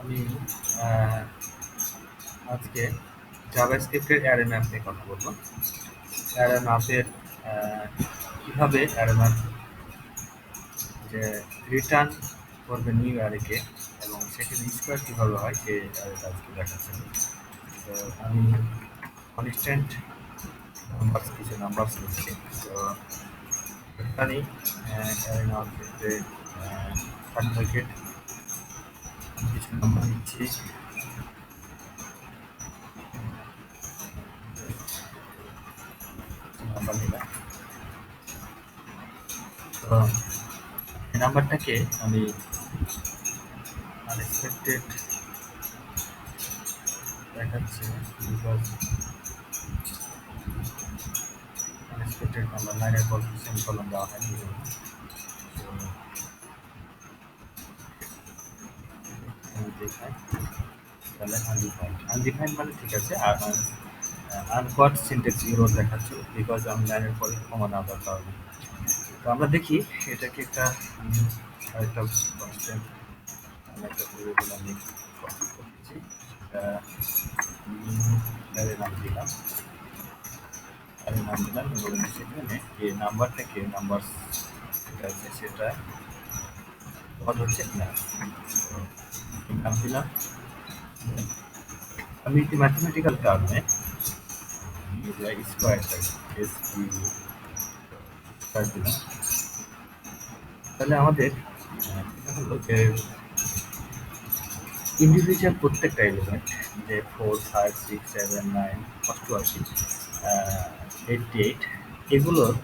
আমি আহ, আজকে জাভাস্ক্রিপ্টের array map নিয়ে কথা বলবো। অ্যারে ম্যাপের কিভাবে অ্যারে ম্যাপ যে রিটার্ন করবে নিউ অ্যারেকে এবং সেখানে স্কোয়ার কীভাবে হয় সে অ্যারেটা আজকে দেখাচ্ছি। তো আমি কনস্ট্যান্ট কিছু নাম্বারস নিচ্ছি। তো এখানেই অ্যারে নেওয়ার ক্ষেত্রে সার্টিফিকেট কিছু নাম্বার নিচ্ছি। নাম্বার নিলাম। তো এই নাম্বারটাকে আমি আনএক্সপেক্টেড দেখাচ্ছে বিকজ আনএক্সপেক্টেড নাম্বার লাইনের পর সেমিকলন দেওয়া হয়নি। দেখায় তাহলে আনডিফাইন্ড মানে ঠিক আছে। আর আনকোয়াড সিনট্যাক্স ইরর দেখাচ্ছে বিকজ আমি লাইনের পরে কমা না দেওয়ার কারণে। তো আমরা দেখি এটাকে আরেকটা কনস্ট্যান্ট একটা ভেরিয়েবল আমি করছি, সেটা নাম দিলাম এবং সেখানে এই নাম্বারটাকে নাম্বার যেটা আছে সেটা হচ্ছে নাম দিলাম। আমি একটি ম্যাথমেটিক্যাল কারণে স্কোয়ারটা দিলাম। তাহলে আমাদের হলো যে ইন্ডিভিজুয়াল প্রত্যেকটা এলিমেন্ট যে 4, 5, 6, 7, 9, 88, 88 এগুলোর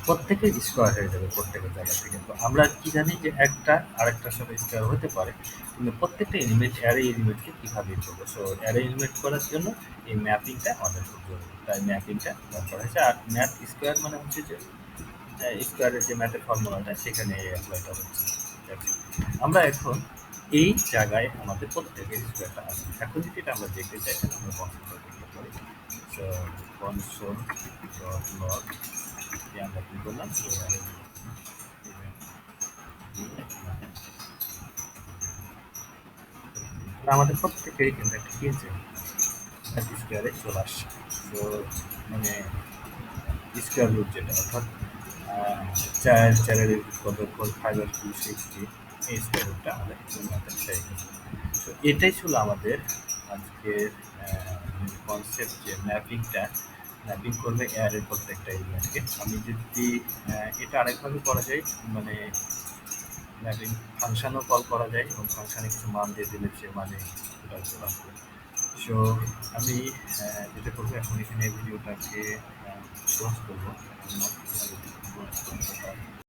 প্রত্যেকের স্কোয়ার হয়ে যাবে প্রত্যেকের জায়গা থেকে। তো আমরা কি জানি যে একটা আরেকটার সাথে স্কোয়ার হতে পারে, কিন্তু প্রত্যেকটা এলিমেন্ট অ্যারে এলিমেন্টকে কীভাবে করবো। সো অ্যারে এলিমেন্ট করার জন্য এই ম্যাপিংটা আমাদের খুব জরুরি, তাই ম্যাপিংটা দরকার হয়েছে। আর ম্যাথ স্কোয়ার মানে হচ্ছে যে স্কোয়ারের যে ম্যাথের ফর্মুলাটা সেখানে এই অ্যাপ্লাইটা হচ্ছে। আমরা এখন এই জায়গায় আমাদের প্রত্যেকের স্কোয়ারটা আছে। এখন যদি এটা আমরা দেখতে চাই আমরা কনসোল দেখতে পারি। সো কনসোল ডট লগ আমরা কি করলাম, আমাদের প্রত্যেকেরই কিন্তু একটা কি আছে স্কোয়ারে চলে আসছে। তো মানে স্কোয়ার রুট যেটা অর্থাৎ 4 কত 5 2 60 এই স্কোয়ার রুটটা আমাদের পেয়ে গেছে। তো এটাই ছিল আমাদের আজকের কনসেপ্ট, যে ম্যাপিং করবে অ্যারের প্রত্যেকটা এলিমেন্টকে। আমি যদি এটা আরেকভাবে করা যায়, মানে ম্যাপিং ফাংশনও কল করা যায় এবং ফাংশনে কিছু মান দিয়ে দিলে সে মানে চলে আসবে। সো আমি যেটা করবো এখন এখানে ভিডিওটাকে ক্লোজ করবো।